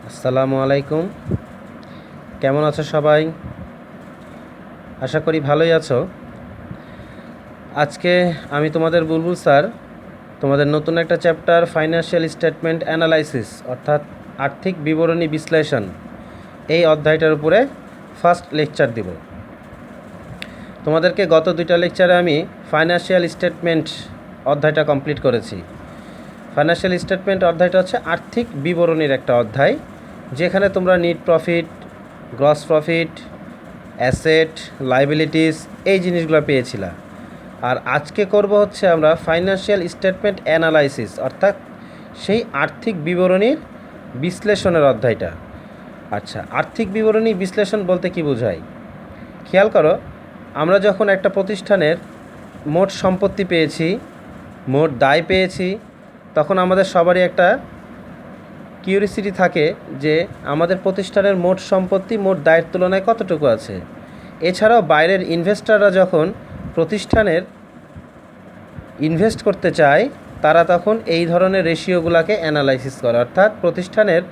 আসসালামু আলাইকুম। কেমন আছো সবাই? আশা করি ভালোই আছো। আজকে আমি তোমাদের বুলবুল স্যার তোমাদের নতুন একটা চ্যাপ্টার ফাইন্যান্সিয়াল স্টেটমেন্ট অ্যানালাইসিস অর্থাৎ আর্থিক বিবরণী বিশ্লেষণ এই অধ্যায়টার উপরে ফার্স্ট লেকচার দিব। তোমাদেরকে গত দুইটা লেকচারে আমি ফাইন্যান্সিয়াল স্টেটমেন্ট অধ্যায়টা কমপ্লিট করেছি। ফাইন্যান্সিয়াল স্টেটমেন্ট অধ্যায়টা হচ্ছে আর্থিক বিবরণীর একটা অধ্যায়, যেখানে তোমরা NEET profit, gross profit, asset, liabilities এই জিনিসগুলো পেয়েছিলা। আর আজকে করব হচ্ছে আমরা ফাইন্যান্সিয়াল স্টেটমেন্ট অ্যানালাইসিস অর্থাৎ সেই আর্থিক বিবরণীর বিশ্লেষণের অধ্যায়টা। আচ্ছা, আর্থিক বিবরণী বিশ্লেষণ বলতে কি বোঝায়? খেয়াল করো, আমরা যখন একটা প্রতিষ্ঠানের মোট সম্পত্তি পেয়েছি, মোট দায় পেয়েছি, তখন আমাদের সবারই একটা কিউরিসিটি থাকে যে আমাদের প্রতিষ্ঠানের মোট সম্পত্তি মোট দায়ের তুলনায় কতটুকু আছে। এছাড়াও বাইরের ইনভেস্টররা যখন প্রতিষ্ঠানের ইনভেস্ট করতে চায়, তারা তখন এই ধরনের রেশিওগুলোকে অ্যানালাইসিস করে, অর্থাৎ প্রতিষ্ঠানের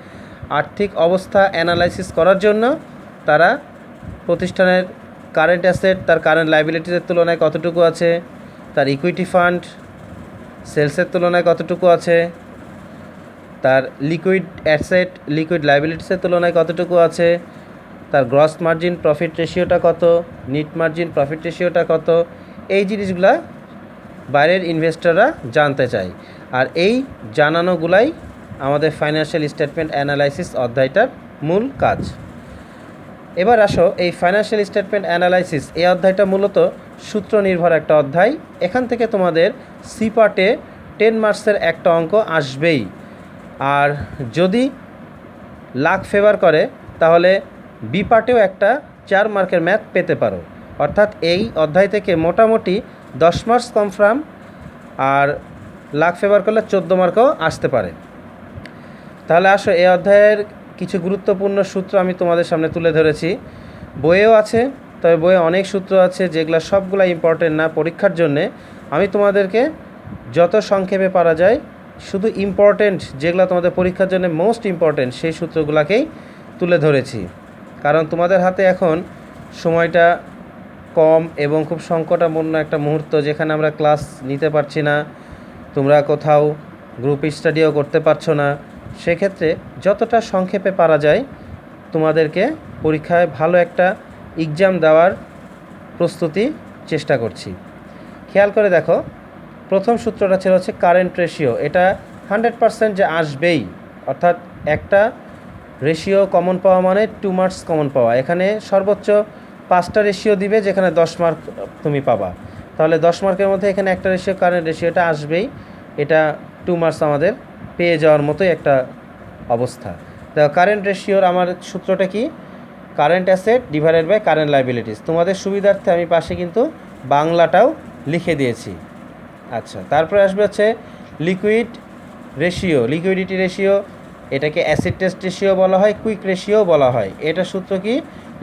আর্থিক অবস্থা অ্যানালাইসিস করার জন্য তারা প্রতিষ্ঠানের কারেন্ট অ্যাসেট তার কারেন্ট লাইবিলিটিসের তুলনায় কতটুকু আছে, তার ইকুইটি ফান্ড সেলসের তুলনায় কতটুকু আছে, তার লিকুইড অ্যাসেট লিকুইড লাইবিলিটিসের তুলনায় কতটুকু আছে, তার গ্রস মার্জিন প্রফিট রেশিওটা কত, নিট মার্জিন প্রফিট রেশিওটা কত, এই জিনিসগুলা বাইরের ইনভেস্টররা জানতে চায়। আর এই জানানোগুলাই আমাদের ফাইন্যান্সিয়াল স্টেটমেন্ট অ্যানালাইসিস অধ্যায়টার মূল কাজ। এবার আসো, এই ফাইন্যান্সিয়াল স্টেটমেন্ট অ্যানালাইসিস এই অধ্যায়টা মূলত সূত্র নির্ভর একটা অধ্যায়। এখান থেকে তোমাদের সি পার্টে 10 মার্কসের একটা অঙ্ক আসবেই। আর যদি লাক ফেভার করে তাহলে বি পার্টেও একটা 4 মার্কের ম্যাথ পেতে পারো। অর্থাৎ এই অধ্যায় থেকে মোটামুটি 10 মার্কস কনফার্ম, আর লাক ফেভার করলে 14 মার্কও আসতে পারে। তাহলে আসো, এই অধ্যায়ের কিছু গুরুত্বপূর্ণ সূত্র আমি তোমাদের সামনে তুলে ধরেছি। বইয়েও আছে, তবে বইয়ে অনেক সূত্র আছে যেগুলো সবগুলো ইম্পর্টেন্ট না পরীক্ষার জন্যে। আমি তোমাদেরকে যত সংক্ষেপে পারা যায় শুধু ইম্পর্টেন্ট যেগুলো তোমাদের পরীক্ষার জন্য মোস্ট ইম্পর্টেন্ট সেই সূত্রগুলোকেই তুলে ধরেছি। কারণ তোমাদের হাতে এখন সময়টা কম এবং খুব সংকটাপন্ন একটা মুহূর্ত, যেখানে আমরা ক্লাস নিতে পারছি না, তোমরা কোথাও গ্রুপ স্টাডিও করতে পারছো না। সেক্ষেত্রে যতটা সংক্ষেপে পারা যায় তোমাদেরকে পরীক্ষায় ভালো একটা এক্সাম দেওয়ার প্রস্তুতি চেষ্টা করছি। খেয়াল করে দেখো, প্রথম সূত্রটা ছিল হচ্ছে কারেন্ট রেশিও। এটা 100% যে আসবেই, অর্থাৎ একটা রেশিও কমন পাওয়া মানে 2 মার্কস কমন পাওয়া। এখানে সর্বোচ্চ 5টা রেশিও দিবে, যেখানে 10 মার্ক তুমি পাবা। তাহলে 10 মার্কের মধ্যে এখানে একটা রেশিও কারেন্ট রেশিওটা আসবেই। এটা 2 মার্কস আমাদের পেয়ে যাওয়ার মতোই একটা অবস্থা। দেখো, কারেন্ট রেশিওর আমার সূত্রটা কি? Current asset divided by current liabilities. তোমাদের সুবিধার্থে আমি পাশে কিন্তু বাংলাটাও লিখে দিয়েছি। আচ্ছা, তারপরে আসবে হচ্ছে লিকুইড রেশিও, লিকুইডিটি রেশিও। এটাকে অ্যাসিড টেস্ট রেশিও বলা হয়, কুইক রেশিও বলা হয়। এটা সূত্র কি?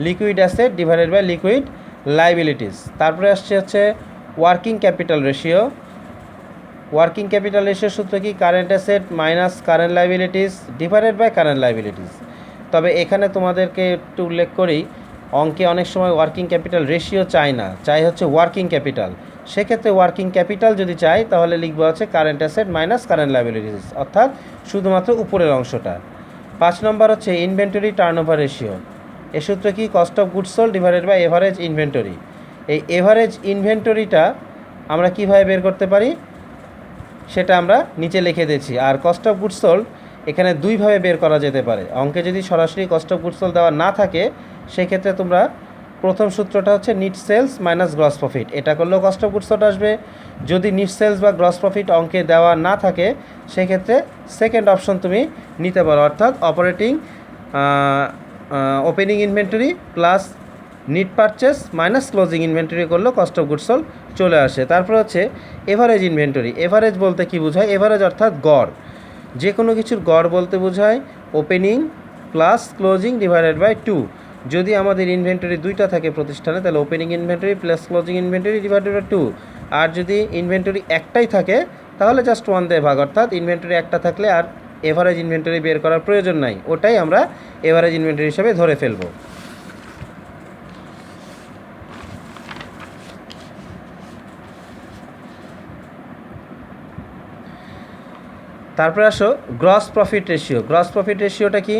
Liquid asset divided by liquid liabilities. তারপরে আসছে হচ্ছে working capital ratio. Working capital রেশিওর সূত্র কি? Current asset minus current liabilities divided by current liabilities. তবে এখানে তোমাদেরকে একটু উল্লেখ করি, অঙ্কে অনেক সময় ওয়ার্কিং ক্যাপিটাল রেশিও চাই না, চাই হচ্ছে ওয়ার্কিং ক্যাপিটাল। সেক্ষেত্রে ওয়ার্কিং ক্যাপিটাল যদি চাই তাহলে লিখবো হচ্ছে current asset minus current liabilities, অর্থাৎ শুধুমাত্র উপরের অংশটা। 5 নম্বর হচ্ছে ইনভেন্টরি টার্নওভার রেশিও। এ সূত্র কি? Cost of goods sold divided by average inventory. এই এভারেজ ইনভেন্টরিটা আমরা কীভাবে বের করতে পারি সেটা আমরা নিচে লিখে দিয়েছি। আর কস্ট অফ গুডস সোল্ড এখানে দুইভাবে বের করা যেতে পারে। অঙ্কে যদি সরাসরি কস্ট অফ গুডস সোল্ড দেওয়া না থাকে, সেক্ষেত্রে তোমরা প্রথম সূত্রটা হচ্ছে net sales minus gross profit, এটা করলেও কস্ট অফ গুডস সোল্ড আসবে। যদি নিট সেলস বা গ্রস প্রফিট অঙ্কে দেওয়া না থাকে, সেক্ষেত্রে সেকেন্ড অপশন তুমি নিতে পারো, অর্থাৎ opening inventory plus net purchase minus closing inventory করলেও কস্ট অফ গুডস সোল্ড চলে আসে। তারপর হচ্ছে এভারেজ ইনভেন্টরি। এভারেজ বলতে কি বোঝায়? এভারেজ অর্থাৎ গড়, যে কোনো কিছুর গড় বলতে বোঝায় opening plus closing divided by 2। যদি আমাদের ইনভেন্টরি দুইটা থাকে প্রতিষ্ঠানে, তাহলে opening inventory plus closing inventory divided by 2। আর যদি ইনভেন্টরি একটাই থাকে তাহলে জাস্ট 1 দিয়ে ভাগ, অর্থাৎ ইনভেন্টরি একটা থাকলে আর এভারেজ ইনভেন্টরি বের করার প্রয়োজন নাই, ওটাই আমরা এভারেজ ইনভেন্টরি হিসেবে ধরে ফেলব। তারপরে আসো gross profit ratio. Gross profit রেশিওটা কি?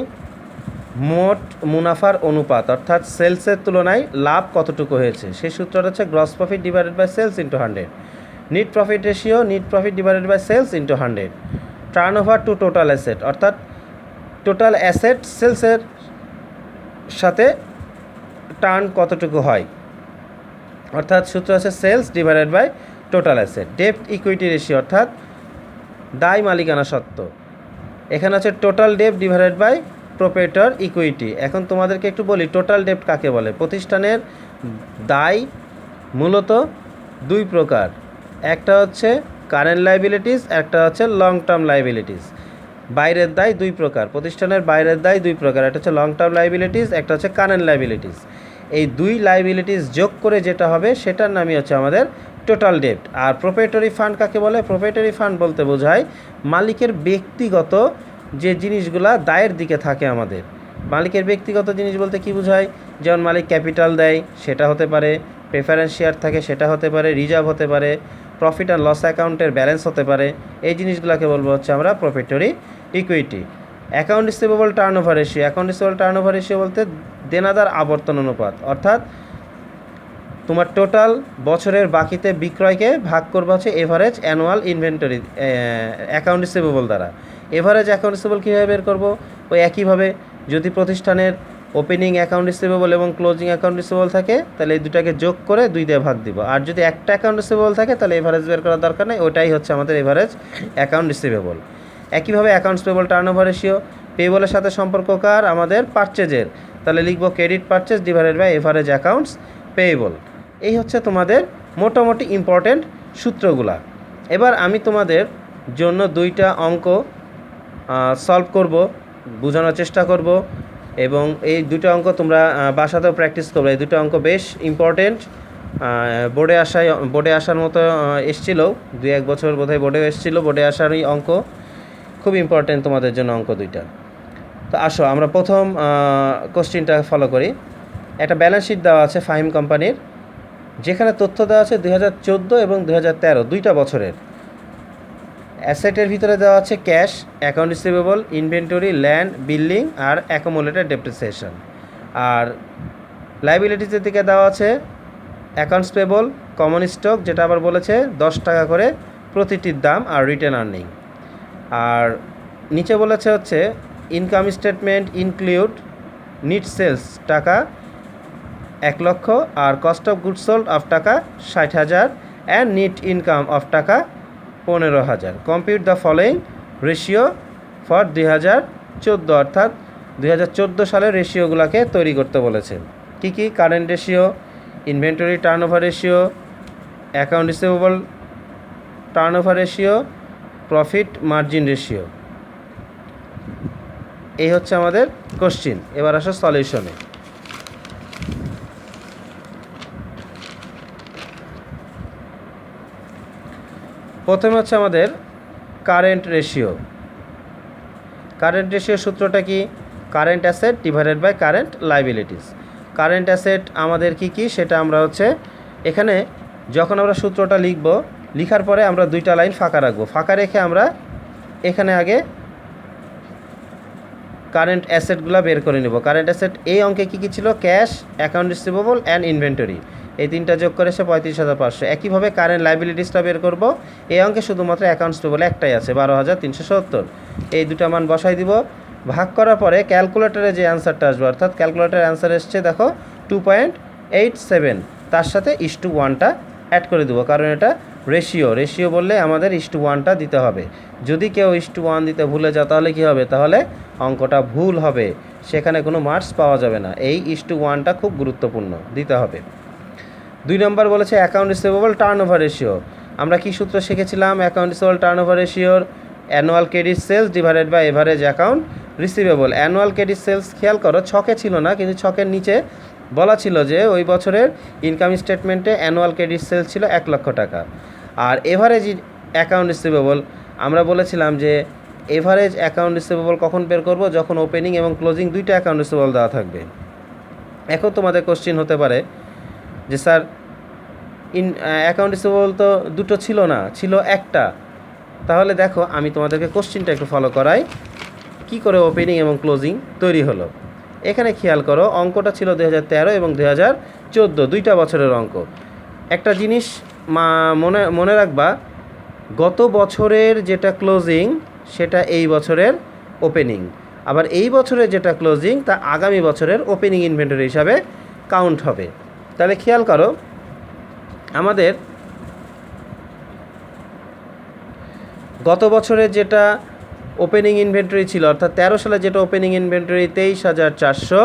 মোট মুনাফার অনুপাত, অর্থাৎ সেলসের তুলনায় লাভ কতটুকু হয়েছে, সেই সূত্রটা হচ্ছে gross profit divided by sales into 100। Net profit ratio, net profit divided by sales into 100। Turnover to total asset, অর্থাৎ টোটাল অ্যাসেট সেলসের সাথে টার্ন কতটুকু হয়, অর্থাৎ সূত্র আছে sales divided by total asset. ডেপ্ট ইকুইটি রেশিও, অর্থাৎ দায় মালিকানা সত্ত্ব। এখানে আছে টোটাল ডেপ্ট ডিভাইডেড বাই প্রোপ্রাইটর ইকুইটি। এখন তোমাদেরকে একটু বলি টোটাল ডেপ্ট কাকে বলে। প্রতিষ্ঠানের দায় মূলত দুই প্রকার, একটা হচ্ছে কারেন্ট লাইবিলিটিস, একটা হচ্ছে লং টার্ম লাইবিলিটিস। বাইরের দায় দুই প্রকার, প্রতিষ্ঠানের বাইরের দায় দুই প্রকার, একটা হচ্ছে লং টার্ম লাইবিলিটিস, একটা হচ্ছে কারেন্ট লাইবিলিটিস। এই দুই লাইবিলিটিস যোগ করে যেটা হবে সেটার নামই হচ্ছে আমাদের টোটাল ডেপ্ট। আর প্রোপ্রাইটরি ফান্ড কাকে বলে? প্রোপ্রাইটরি ফান্ড বলতে বোঝায় মালিকের ব্যক্তিগত যে জিনিসগুলা দায়ের দিকে থাকে আমাদের। মালিকের ব্যক্তিগত জিনিস বলতে কি বোঝায়? যেমন মালিক ক্যাপিটাল দেয়, সেটা হতে পারে, প্রেফারেন্স শেয়ার থাকে, সেটা হতে পারে, রিজার্ভ হতে পারে, প্রফিট অ্যান্ড লস অ্যাকাউন্টের ব্যালেন্স হতে পারে। এই জিনিসগুলোকে বলবো হচ্ছে আমরা proprietary equity. Account receivable turnover ratio. Account receivable turnover ratio বলতে দেনাদার আবর্তন অনুপাত, অর্থাৎ তোমার টোটাল বছরের বাকিতে বিক্রয়কে ভাগ করবে হচ্ছে average annual inventory account receivable দ্বারা। এভারেজ অ্যাকাউন্ট রিসিভেবল কীভাবে বের করবো? ওই একইভাবে যদি প্রতিষ্ঠানের ওপেনিং অ্যাকাউন্ট রিসিভেবল এবং ক্লোজিং অ্যাকাউন্ট রিসিভেবল থাকে তাহলে এই দুটাকে যোগ করে 2 দিয়ে ভাগ দিব। আর যদি একটা অ্যাকাউন্ট রিসিভেবল থাকে তাহলে এভারেজ বের করার দরকার নেই, ওটাই হচ্ছে আমাদের এভারেজ অ্যাকাউন্ট রিসিভেবল। একইভাবে accounts payable turnover ratio. পেবলের সাথে সম্পর্ককার আমাদের পারচেজের, তাহলে লিখব credit purchase divided by average accounts payable. এই হচ্ছে তোমাদের মোটামুটি ইম্পর্টেন্ট সূত্রগুলা। এবার আমি তোমাদের জন্য 2টা অঙ্ক সলভ করব, বোঝানোর চেষ্টা করব, এবং এই 2টা অঙ্ক তোমরা বাসাতেও প্র্যাকটিস করবে। এই 2টা অঙ্ক বেশ ইম্পর্টেন্ট, বোর্ডে আসার মতো এসেছিলো, 2-1 বছর বোধহয় বোর্ডেও এসেছিলো, বোর্ডে আসারই অঙ্ক, খুব ইম্পর্টেন্ট তোমাদের জন্য অঙ্ক 2টা। তো আসো আমরা প্রথম কোশ্চিনটা ফলো করি। একটা ব্যালেন্স শিট দেওয়া আছে ফাহিম কোম্পানির, যেখানে তথ্য দেওয়া আছে 2014 এবং 2013 2টা বছরের। অ্যাসেটের ভিতরে দেওয়া আছে cash, account receivable, inventory, land, building আর অ্যাকোমোলেটেড ডেপ্রিসিয়েশন। আর লাইবিলিটিসের দিকে দেওয়া আছে অ্যাকাউন্টস পেবল, কমন স্টক, যেটা আবার বলেছে 10 টাকা করে প্রতিটির দাম, আর রিটেন আর্নিং। আর নিচে বলেছে হচ্ছে income statement include net sales টাকা 1 লক্ষ, আর cost of goods sold of টাকা 60,000 অ্যান্ড নিট ইনকাম অফ টাকা 15,000। Compute the following ratio for 2014, অর্থাৎ 2014 সালের রেশিওগুলোকে তৈরি করতে বলেছে। কি কি? Current ratio, inventory turnover ratio, account receivable turnover ratio, profit margin ratio. এই হচ্ছে আমাদের কোশ্চিন। এবার আসো সলিউশনে। প্রথমে হচ্ছে আমাদের কারেন্ট রেশিও। কারেন্ট রেশিও সূত্রটা কি? Current asset divided by current liabilities. Current asset আমাদের কি কি সেটা আমরা হচ্ছে এখানে যখন আমরা সূত্রটা লিখব, লিখার পরে আমরা 2টা লাইন ফাঁকা রাখবো। ফাঁকা রেখে আমরা এখানে আগে কারেন্ট অ্যাসেটগুলো বের করে নেব। কারেন্ট অ্যাসেট এই অঙ্কে কী কী ছিল? Cash, account receivable and inventory. এই 3টা যোগ করে এসে 35,500। একইভাবে কারেন্ট লাইবিলিটিসটা বের করব। এই অঙ্কে শুধুমাত্র অ্যাকাউন্টস পেবল একটাই আছে, 12,370। এই 2টা মান বসাই দিব। ভাগ করার পরে ক্যালকুলেটরে যে অ্যান্সারটা আসবে, অর্থাৎ ক্যালকুলেটরের অ্যান্সার এসছে দেখো 2.87, তার সাথে 1:1টা অ্যাড করে দেবো, কারণ এটা রেশিও বললে আমাদের 1:1টা দিতে হবে। যদি কেউ 1:1 দিতে ভুলে যাও তাহলে কী হবে? তাহলে অঙ্কটা ভুল হবে, সেখানে কোনো মার্কস পাওয়া যাবে না। এই 1:1টা খুব গুরুত্বপূর্ণ, দিতে হবে। 2 নম্বর বলেছে account receivable turnover ratio. আমরা কি সূত্র শিখেছিলাম? অ্যাকাউন্ট রিসিভেবল টার্ন ওভার রেশিওর annual credit sales divided by average account receivable. Annual credit sales খেয়াল করো, ছকে ছিল না, কিন্তু ছকের নিচে বলা ছিল যে ওই বছরের ইনকাম স্টেটমেন্টে অ্যানুয়াল ক্রেডিট সেলস ছিল 1 লক্ষ টাকা। আর এভারেজ অ্যাকাউন্ট রিসিভেবল আমরা বলেছিলাম যে এভারেজ অ্যাকাউন্ট রিসিভেবল কখন বের করব? যখন ওপেনিং এবং ক্লোজিং দুইটা অ্যাকাউন্ট রিসিভেবল দেওয়া থাকবে। এখন তোমাদের কোশ্চিন হতে পারে যে স্যার অ্যাকাউন্ট রিসিভেবল তো দুটো ছিল না, ছিল একটা। তাহলে দেখো আমি তোমাদেরকে কোশ্চিনটা একটু ফলো করাই, কি করে ওপেনিং এবং ক্লোজিং তৈরি হলো। এখানে খেয়াল করো, অঙ্কটা ছিল 2013 এবং 2014 দুইটা বছরের অঙ্ক। একটা জিনিস মনে রাখবা, গত বছরের যেটা ক্লোজিং সেটা এই বছরের ওপেনিং, আবার এই বছরের যেটা ক্লোজিং তা আগামী বছরের ওপেনিং ইনভেন্টরি হিসাবে কাউন্ট হবে। তাহলে খেয়াল করো, আমাদের গত বছরের যেটা ওপেনিং ইনভেন্টরি ছিল, অর্থাৎ 13 সালে যেটা ওপেনিং ইনভেন্টরি 23,400,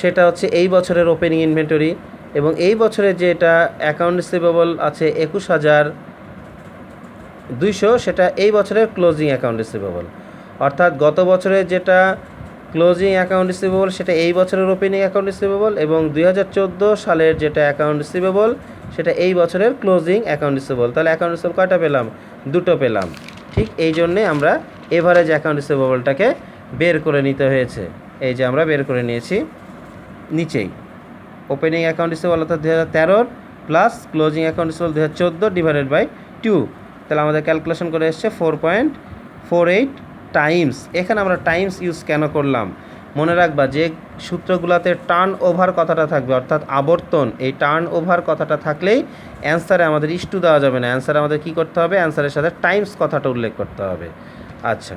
সেটা হচ্ছে এই বছরের ওপেনিং ইনভেন্টরি। এবং এই বছরের যেটা অ্যাকাউন্ট রিসিভেবল আছে 21,200, সেটা এই বছরের ক্লোজিং অ্যাকাউন্ট রিসিভেবল। অর্থাৎ গত বছরের যেটা ক্লোজিং অ্যাকাউন্ট রিসিভেবল সেটা এই বছরের ওপেনিং অ্যাকাউন্ট রিসিভেবল, এবং 2014 সালের যেটা অ্যাকাউন্ট রিসিভেবল সেটা এই বছরের ক্লোজিং অ্যাকাউন্ট রিসিভেবল। তাহলে অ্যাকাউন্ট রিসিভেবল কয়টা পেলাম? দুটো পেলাম। ঠিক এই জন্যে আমরা এভারেজ অ্যাকাউন্ট রিসিভেবলটাকে বের করে নিতে হয়েছে। এই যে আমরা বের করে নিয়েছি নিচেই, ওপেনিং অ্যাকাউন্ট রিসিভেবল অর্থাৎ 2013 plus closing account receivable 2014 divided by 2। তাহলে আমাদের ক্যালকুলেশন করে এসছে 4.48 টাইমস। এখানে আমরা টাইমস ইউজ কেন করলাম? মনে রাখবা যে সূত্রগুলোতে টার্ন ওভার কথাটা থাকবে, অর্থাৎ আবর্তন, এই টার্ন ওভার কথাটা থাকলেই অ্যান্সারে আমাদের ইস্টু দেওয়া যাবে না, অ্যান্সারে আমাদের কী করতে হবে? অ্যান্সারের সাথে টাইমস কথাটা উল্লেখ করতে হবে। আচ্ছা,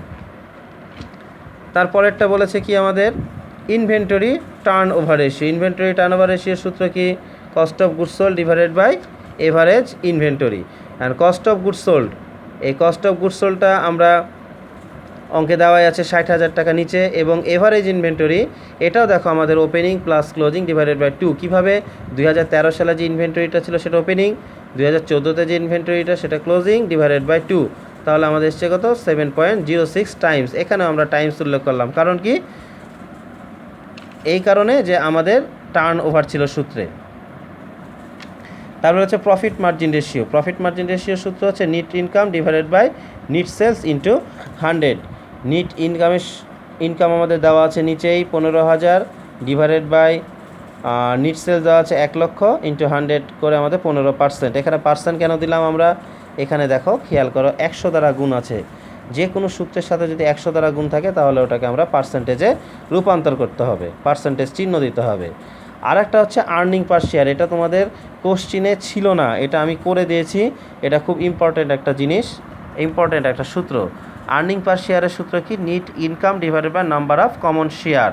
তারপরেরটা বলেছে কি আমাদের? Inventory turnover ratio. Inventory turnover রেশিওর সূত্র কি? Cost of goods sold divided by average inventory. And cost of goods sold, এই কস্ট অফ গুডস সোল্ডটা আমরা অঙ্কে দেওয়াই আছে 60,000 টাকা নিচে। এবং এভারেজ ইনভেন্টরি, এটাও দেখো আমাদের opening plus closing divided by 2। কীভাবে? 2013 সালে যে ইনভেন্টরিটা ছিল সেটা ওপেনিং, 2014-তে যে ইনভেন্টরিটা সেটা ক্লোজিং ডিভাইডেড বাই 2। তাহলে আমাদের এসছে কত? 7.06 টাইমস। এখানেও আমরা টাইমস উল্লেখ করলাম, কারণ কি? এই কারণে যে আমাদের টার্ন ওভার ছিল সূত্রে। তারপরে হচ্ছে profit margin ratio. Profit margin রেশিওর সূত্র হচ্ছে net income divided by net sales into 100। Net income আমাদের দেওয়া আছে নিচেই 15,000 ডিভাইডেড বাই নিট সেলস দেওয়া আছে 1 লক্ষ ইন্টু 100 করে আমাদের 15%। এখানে পার্সেন্ট কেন দিলাম আমরা? এখানে দেখো খেয়াল করো, 100 দ্বারা গুণ আছে। যে কোনো সূত্রের সাথে যদি 100 দ্বারা গুণ থাকে তাহলে ওটাকে আমরা পার্সেন্টেজে রূপান্তর করতে হবে, পার্সেন্টেজ চিহ্ন দিতে হবে। আর একটা হচ্ছে আর্নিং পার শেয়ার। এটা তোমাদের কোশ্চিনে ছিল না, এটা আমি করে দিয়েছি। এটা খুব ইম্পর্ট্যান্ট একটা জিনিস, ইম্পর্ট্যান্ট একটা সূত্র। আর্নিং পার শেয়ারের সূত্র কি? Net income divided by number of common share.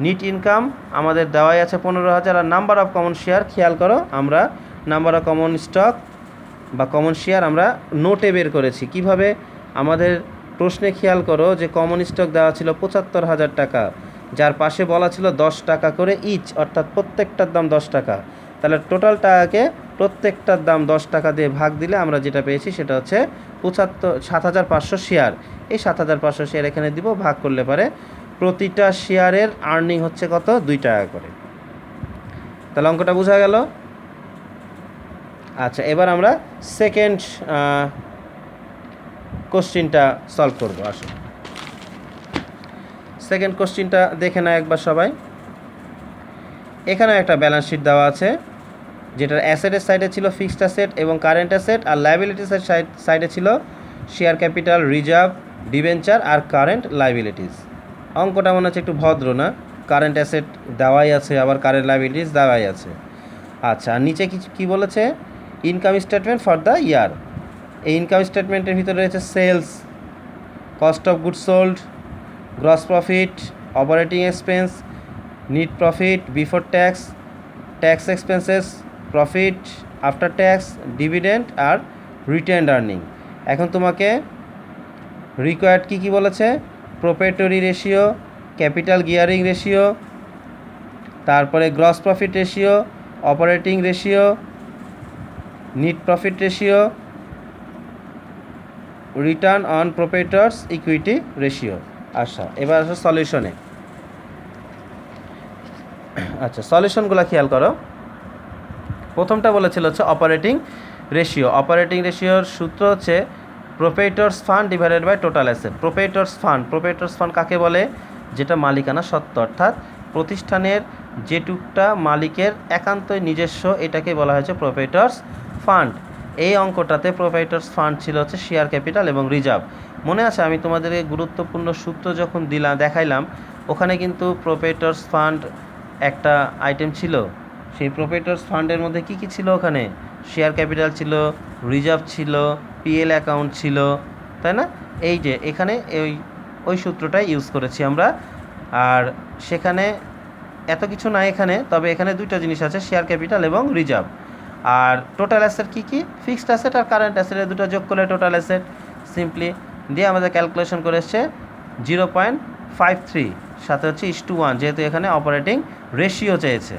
Net income আমাদের দেওয়াই আছে 15,000, আর নাম্বার অফ কমন শেয়ার খেয়াল করো, আমরা নাম্বার অফ কমন স্টক বা কমন শেয়ার আমরা নোটে বের করেছি। কিভাবে? আমাদের প্রশ্নে খেয়াল করো যে কমন স্টক দেওয়া ছিল 75,000 টাকা, যার পাশে বলা ছিল 10 টাকা করে ইচ, অর্থাৎ প্রত্যেকটার দাম 10 টাকা। তাহলে টোটাল টাকাকে প্রত্যেকটার দাম 10 টাকা দিয়ে ভাগ দিলে আমরা যেটা পেয়েছি সেটা হচ্ছে 7,500 শেয়ার। এই 7,500 শেয়ার এখানে দিব, ভাগ করলে পারে প্রতিটা শেয়ারের আর্নিং হচ্ছে কত? 2 টাকা করে। তাহলে অঙ্কটা বোঝা গেল। আচ্ছা, এবার আমরা সেকেন্ড কোশ্চিনটা সলভ করব। আসুন সেকেন্ড কোশ্চিনটা দেখে না একবার সবাই। এখানে একটা ব্যালেন্স শিট দেওয়া আছে, যেটার অ্যাসেটের সাইডে ছিল ফিক্সড অ্যাসেট এবং কারেন্ট অ্যাসেট, আর লাইবিলিটিসের সাইডে ছিল শেয়ার ক্যাপিটাল, রিজার্ভ, ডিবেঞ্চার আর কারেন্ট লাইবিলিটিস। অঙ্কটা মনে হচ্ছে একটু ভদ্র না? কারেন্ট অ্যাসেট দেওয়াই আছে, আবার কারেন্ট লাইবিলিটিস দেওয়াই আছে। আচ্ছা, আর নিচে কি বলেছে? Income statement for the year. এই ইনকাম স্টেটমেন্টের ভিতরে রয়েছে sales, cost of goods sold, gross profit, operating expense, net profit before tax, tax expenses, profit after tax, dividend আর রিটেন্ড আর্নিং। এখন তোমাকে রিকোয়ার্ড কী বলেছে? Proprietary ratio, capital gearing ratio, তারপরে gross profit ratio, operating ratio, net profit ratio, return on proprietors equity ratio. আচ্ছা, এবার আসো সলিউশনে। আচ্ছা, সলিউশনগুলো খেয়াল করো। প্রথমটা বলেছিল হচ্ছে অপারেটিং রেশিও। অপারেটিং রেশিওর সূত্র হচ্ছে proprietors fund divided by total asset. Proprietors fund কাকে বলে? যেটা মালিকানা সত্ত্ব, অর্থাৎ প্রতিষ্ঠানের যেটুকটা মালিকের একান্তই নিজস্ব, এটাকে বলা হয়েছে প্রোপ্রাইটরস ফান্ড। এই অঙ্কটাতে প্রোপ্রাইটরস ফান্ড ছিল হচ্ছে শেয়ার ক্যাপিটাল এবং রিজার্ভ। মনে আছে আমি তোমাদেরকে গুরুত্বপূর্ণ সূত্র যখন দেখাইলাম, ওখানে কিন্তু প্রোপ্রাইটরস ফান্ড একটা আইটেম ছিল। সেই প্রোপ্রাইটরস ফান্ডের মধ্যে কি কি ছিল? ওখানে শেয়ার ক্যাপিটাল ছিল, রিজার্ভ ছিল, পিএল অ্যাকাউন্ট ছিল, তাই না? এই যে এখানে ওই সূত্রটাই ইউজ করেছি আমরা। আর সেখানে এত কিছু নাই এখানে, তবে এখানে দুইটা জিনিস আছে, শেয়ার ক্যাপিটাল এবং রিজার্ভ। আর টোটাল অ্যাসেট কী কী? ফিক্সড অ্যাসেট আর কারেন্ট অ্যাসেটের দুটো যোগ করলে টোটাল অ্যাসেট। সিম্পলি দিয়ে আমাদের ক্যালকুলেশন করে এসছে 0.53, সাথে হচ্ছে 1:1, যেহেতু এখানে অপারেটিং রেশিও চেয়েছে।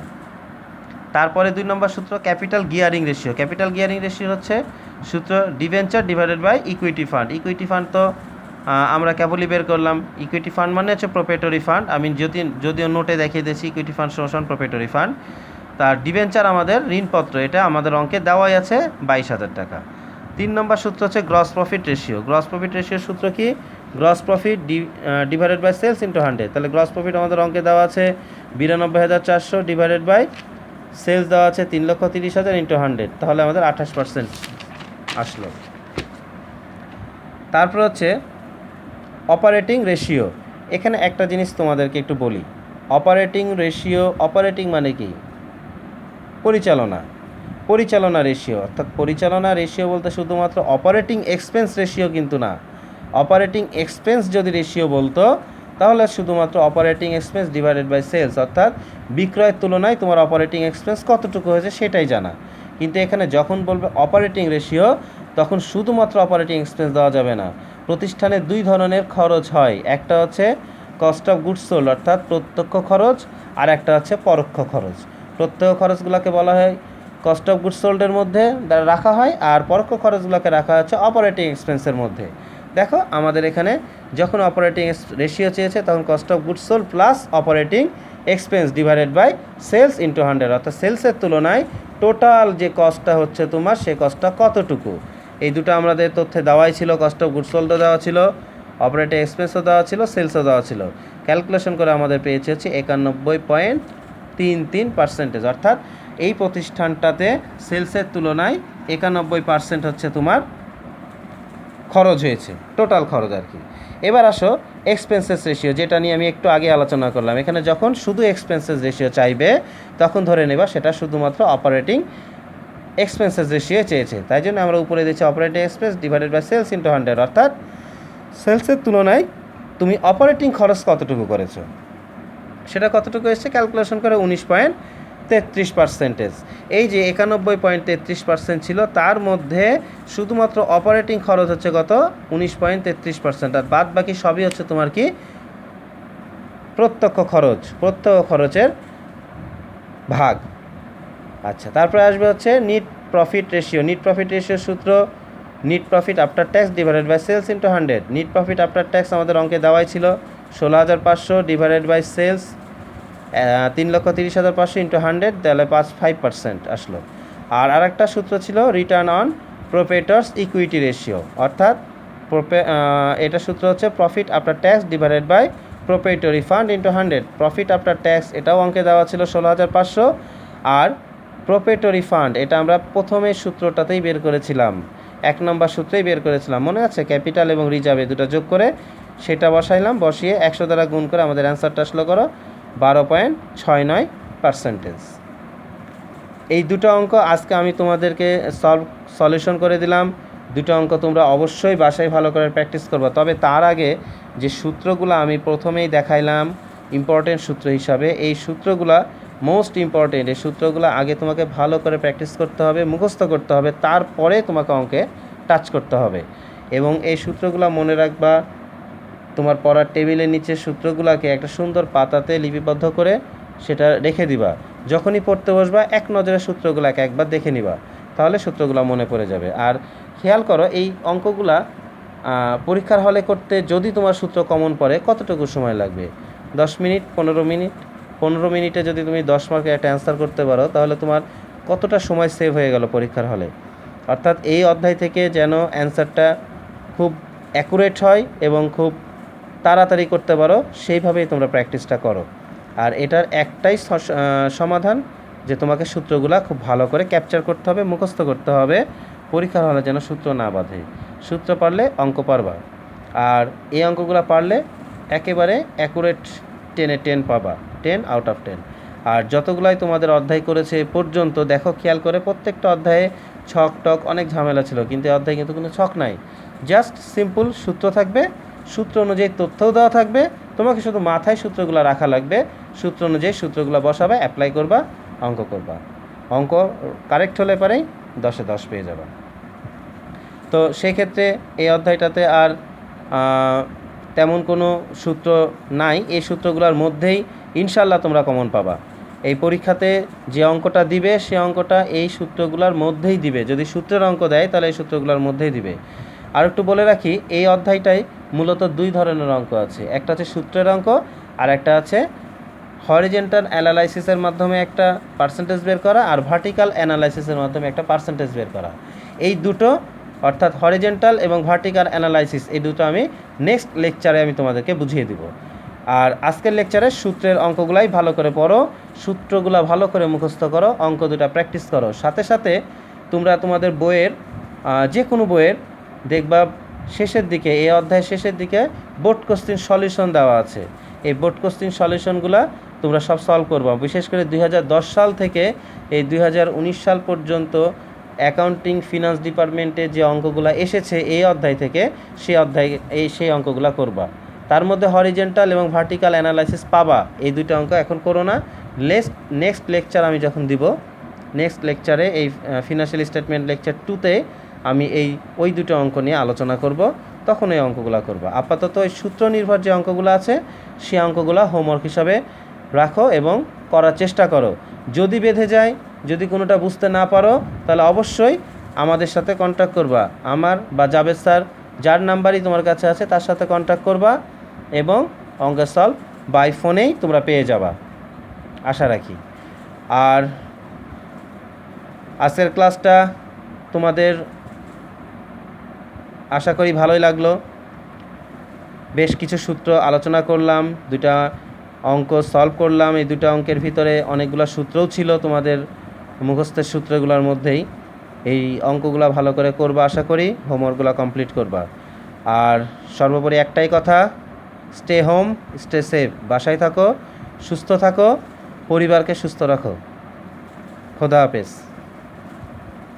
তারপরে 2 নম্বর সূত্র capital gearing ratio. Capital gearing ratio হচ্ছে সূত্র debenture divided by equity fund. Equity fund তো আমরা কেবলই বের করলাম। ইকুইটি ফান্ড মানে হচ্ছে প্রোপ্রাইটরি ফান্ড। আমি যদিও নোটে দেখিয়ে দিয়েছি ইকুইটি ফান্ড সমান প্রোপ্রাইটরি ফান্ড। তার ডিবেঞ্চার আমাদের ঋণপত্র, এটা আমাদের অঙ্কে দেওয়াই আছে 22,000 টাকা। 3 নম্বর সূত্র হচ্ছে gross profit ratio. Gross profit রেশিওর সূত্র কি? Gross profit divided by sales into 100। তাহলে গ্রস প্রফিট আমাদের অঙ্কে দেওয়া আছে 92,400 ডিভাইডেড বাই সেলস দেওয়া আছে 3,30,000 ইন্টু 100, তাহলে আমাদের 28% আসলো। তারপর হচ্ছে অপারেটিং রেশিও। এখানে একটা জিনিস তোমাদেরকে একটু বলি, অপারেটিং রেশিও, অপারেটিং মানে কি? পরিচালনা রেশিও। অর্থাৎ পরিচালনা রেশিও বলতে শুধুমাত্র অপারেটিং এক্সপেন্স রেশিও কিন্তু না। অপারেটিং এক্সপেন্স যদি রেশিও বলতো, তাহলে শুধুমাত্র operating expense divided by sales, অর্থাৎ বিক্রয়ের তুলনায় তোমার অপারেটিং এক্সপেন্স কতটুকু হয়েছে সেটাই জানা। কিন্তু এখানে যখন বলবে অপারেটিং রেশিও, তখন শুধুমাত্র অপারেটিং এক্সপেন্স দেওয়া যাবে না। প্রতিষ্ঠানে 2 ধরনের খরচ হয়, একটা হচ্ছে কস্ট অফ গুডস সোল্ড অর্থাৎ প্রত্যক্ষ খরচ, আর একটা হচ্ছে পরোক্ষ খরচ। প্রত্যক্ষ খরচগুলোকে বলা হয় কস্ট অফ গুডস সোল্ডের মধ্যে রাখা হয়, আর পরোক্ষ খরচগুলোকে রাখা হচ্ছে অপারেটিং এক্সপেন্সের মধ্যে। দেখো আমাদের এখানে যখন অপারেটিং রেশিও চেয়েছে, তখন cost of goods sold plus operating expense divided by sales into 100, অর্থাৎ সেলসের তুলনায় টোটাল যে কস্টটা হচ্ছে তোমার, সেই কস্টটা কতটুকু। এই দুটো আমাদের তথ্যে দেওয়াই ছিল। কস্ট অফ গুডস সোল্ডও দেওয়া ছিল, অপারেটিং এক্সপেন্সও দেওয়া ছিল, সেলসও দেওয়া ছিল। ক্যালকুলেশন করে আমাদের পেয়েছে হচ্ছে 91.33%, অর্থাৎ এই প্রতিষ্ঠানটাতে সেলসের তুলনায় 91% হচ্ছে তোমার খরচ হয়েছে, টোটাল খরচ আর কি। এবার আসো এক্সপেন্সেস রেশিও, যেটা নিয়ে আমি একটু আগে আলোচনা করলাম। এখানে যখন শুধু এক্সপেন্সেস রেশিও চাইবে, তখন ধরে নেবা সেটা শুধুমাত্র অপারেটিং এক্সপেন্সেস রেশিও চেয়েছে। তাই জন্য আমরা উপরে দিচ্ছি operating expense divided by sales into 100, অর্থাৎ সেলসের তুলনায় তুমি অপারেটিং খরচ কতটুকু করেছো, সেটা কতটুকু এসছে ক্যালকুলেশন করে 19.33%। এই যে 91.33% ছিল, তার মধ্যে শুধুমাত্র অপারেটিং খরচ হচ্ছে কত? 19.33%, আর বাদ বাকি সবই হচ্ছে তোমার কি প্রত্যক্ষ খরচের ভাগ। আচ্ছা, তারপরে আসবে হচ্ছে net profit ratio. Net profit রেশিওর সূত্র net profit after tax divided by sales into 100। Net profit after tax আমাদের অঙ্কে দেওয়াই ছিল 16,500 ডিভাইডেড বাই সেলস 3,30,500 ইন্টু 100, তাহলে 5% আসলো। আর আরেকটা সূত্র ছিল return on proprietors equity ratio, অর্থাৎ এটা সূত্র হচ্ছে profit after tax divided by proprietary fund into 100। Profit after tax এটাও অঙ্কে দেওয়া ছিল 16,500, আর প্রোপ্রাইটরি ফান্ড এটা আমরা প্রথমে সূত্রটাতেই বের করেছিলাম, 1 নম্বর সূত্রেই বের করেছিলাম, মনে আছে? ক্যাপিটাল এবং রিজার্ভে দুটো যোগ করে সেটা বসাইলাম, বসিয়ে 100 দ্বারা গুণ করে আমাদের অ্যান্সারটা আসলো করো 12.69%। এই দুটো অঙ্ক আজকে আমি তোমাদেরকে সলিউশন করে দিলাম। দুটো অঙ্ক তোমরা অবশ্যই বাসায় ভালো করে প্র্যাকটিস করবে। তবে তার আগে যে সূত্রগুলো আমি প্রথমেই দেখাইলাম ইম্পর্টেন্ট সূত্র হিসাবে, এই সূত্রগুলো মোস্ট ইম্পর্টেন্ট। এই সূত্রগুলো আগে তোমাকে ভালো করে প্র্যাকটিস করতে হবে, মুখস্থ করতে হবে, তারপরে তোমাকে অঙ্কে টাচ করতে হবে। এবং এই সূত্রগুলো মনে রাখবা, তোমার পড়ার টেবিলের নিচে সূত্রগুলোকে একটা সুন্দর পাতাতে লিপিবদ্ধ করে সেটা রেখে দিবা। যখনই পড়তে বসবা এক নজরে সূত্রগুলোকে একবার দেখে নিবা, তাহলে সূত্রগুলো মনে পড়ে যাবে। আর খেয়াল করো এই অঙ্কগুলা পরীক্ষার হলে করতে যদি তোমার সূত্র কমন পড়ে কতটুকু সময় লাগবে? 10 মিনিট, 15 মিনিট। 15 মিনিটে যদি তুমি 10 মার্কের একটা অ্যান্সার করতে পারো, তাহলে তোমার কতটা সময় সেভ হয়ে গেল পরীক্ষার হলে। অর্থাৎ এই অধ্যায় থেকে যেন অ্যান্সারটা খুব অ্যাকুরেট হয় এবং খুব তাড়াতাড়ি করতে পারো, সেইভাবেই তোমরা প্র্যাকটিসটা করো। আর এটার একটাই সমাধান যে তোমাকে সূত্রগুলা খুব ভালো করে ক্যাপচার করতে হবে, মুখস্থ করতে হবে, পরীক্ষার হলে যেন সূত্র না বাঁধে। সূত্র পারলে অঙ্ক পারবা, আর এই অঙ্কগুলো পারলে একেবারে অ্যাকুরেট 10-এ 10 পাবা, 10 আউট অফ 10। আর যতগুলাই তোমাদের অধ্যায় করেছে এ পর্যন্ত দেখো, খেয়াল করে প্রত্যেকটা অধ্যায়ে ছক টক অনেক ঝামেলা ছিল, কিন্তু এই অধ্যায়ে কিন্তু কোনো ছক নাই, জাস্ট সিম্পল সূত্র থাকবে, সূত্র অনুযায়ী তথ্যও দেওয়া থাকবে, তোমাকে শুধু মাথায় সূত্রগুলো রাখা লাগবে, সূত্র অনুযায়ী সূত্রগুলো বসাবে, অ্যাপ্লাই করবা, অঙ্ক করবা। অঙ্ক কারেক্ট হলে পরেই 10-এ 10 পেয়ে যাবা। তো সেই ক্ষেত্রে এই অধ্যায়টাতে আর তেমন কোনো সূত্র নাই, এই সূত্রগুলোর মধ্যেই ইনশাল্লাহ তোমরা কমন পাবা। এই পরীক্ষাতে যে অঙ্কটা দিবে সে অঙ্কটা এই সূত্রগুলোর মধ্যেই দিবে, যদি সূত্রের অঙ্ক দেয় তাহলে এই সূত্রগুলোর মধ্যেই দিবে। আর একটু বলে রাখি, এই অধ্যায়টায় মূলত 2 ধরনের অঙ্ক আছে, একটা হচ্ছে সূত্রের অঙ্ক, আর একটা আছে হরিজেন্টাল অ্যানালাইসিসের মাধ্যমে একটা পার্সেন্টেজ বের করা, আর ভার্টিক্যাল অ্যানালাইসিসের মাধ্যমে একটা পার্সেন্টেজ বের করা। এই দুটো অর্থাৎ হরিজেন্টাল এবং ভার্টিক্যাল অ্যানালাইসিস, এই দুটো আমি নেক্সট লেকচারে আমি তোমাদেরকে বুঝিয়ে দিব। আর আজকের লেকচারে সূত্রের অঙ্কগুলাই ভালো করে পড়ো, সূত্রগুলো ভালো করে মুখস্থ করো, অঙ্ক দুটো প্র্যাকটিস করো। সাথে সাথে তোমরা তোমাদের বইয়ের যে কোনো বইয়ের দেখবা শেষের দিকে, এই অধ্যায়ের শেষের দিকে বোর্ড কোশ্চিন সলিউশন দেওয়া আছে। এই বোর্ড কোশ্চিন সলিউশনগুলো তোমরা সব সলভ করবা। বিশেষ করে 2010 সাল থেকে এই 2019 সাল পর্যন্ত অ্যাকাউন্টিং ফিনান্স ডিপার্টমেন্টে যে অঙ্কগুলো এসেছে এই অধ্যায় থেকে, সেই অঙ্কগুলো করবা। তার মধ্যে হরিজেন্টাল এবং ভার্টিক্যাল অ্যানালাইসিস পাবা, এই দুটো অঙ্ক এখন করো না, নেক্সট লেকচার আমি যখন দিব, নেক্সট লেকচারে এই ফিনান্সিয়াল স্টেটমেন্ট লেকচার 2তে আমি ওই দুটো অঙ্ক নিয়ে আলোচনা করব, তখন এই অঙ্কগুলো করবা। আপাতত ওই সূত্র নির্ভর যে অঙ্কগুলো আছে সেই অঙ্কগুলো হোমওয়ার্ক হিসাবে রাখো এবং করার চেষ্টা করো। যদি বেঁধে যায়, যদি কোনোটা বুঝতে না পারো, তাহলে অবশ্যই আমাদের সাথে কন্ট্যাক্ট করবা, আমার বা জাবেদ স্যার যার নাম্বারই তোমার কাছে আছে তার সাথে কন্ট্যাক্ট করবা, এবং অঙ্কের সলভ বাই ফোনেই তোমরা পেয়ে যাবা, আশা রাখি। আর আজকের ক্লাসটা তোমাদের আশা করি ভালোই লাগলো। বেশ কিছু সূত্র আলোচনা করলাম, 2টা অঙ্ক সলভ করলাম। এই 2টা অঙ্কের ভিতরে অনেকগুলো সূত্রও ছিল তোমাদের মুখস্থের সূত্রগুলোর মধ্যেই। এই অঙ্কগুলো ভালো করে করবা, আশা করি হোমওয়ার্কগুলো কমপ্লিট করবা। আর সর্বোপরি একটাই কথা, স্টে হোম, স্টে সেফ, বাসায় থাকো, সুস্থ থাকো, পরিবারকে সুস্থ রাখো। খোদা হাফেজ।